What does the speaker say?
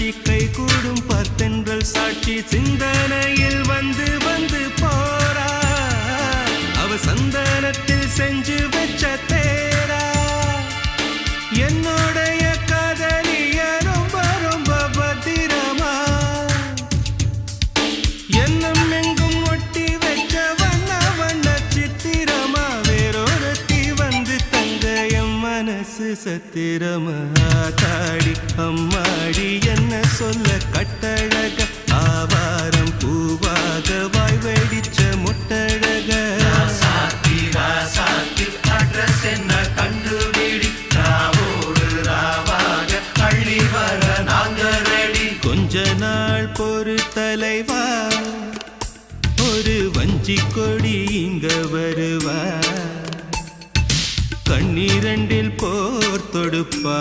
காட்சி கை கூடும் பார்த்தென்றல் சாட்சி சிந்தனையில் வந்து வந்து போறா அவ சந்தனத்தில் செஞ்சு வச்ச தேரா என்னுடைய காதலிய ரொம்ப ரொம்ப பத்திரமா என்னும் எங்கும் ஒட்டி வச்ச வண்ண வண்ண சித்திரமா வேறொருத்தி வந்து தங்க என் மனசு சத்திரமா தாடி அம்மாடி என்ன சொல்ல கட்டழக ஆவாரம் பூவாக வாய் வெடிச்ச முட்டழக அட்ரஸ் என்ன கண்டுபிடி ராவோடு ராவாக அள்ளி வர நாங்க ரெடி கொஞ்ச நாள் பொறு தலைவா ஒரு வஞ்சி கொடி இங்க வருவா கண்ணீரண்டில் போர் தொடுப்பா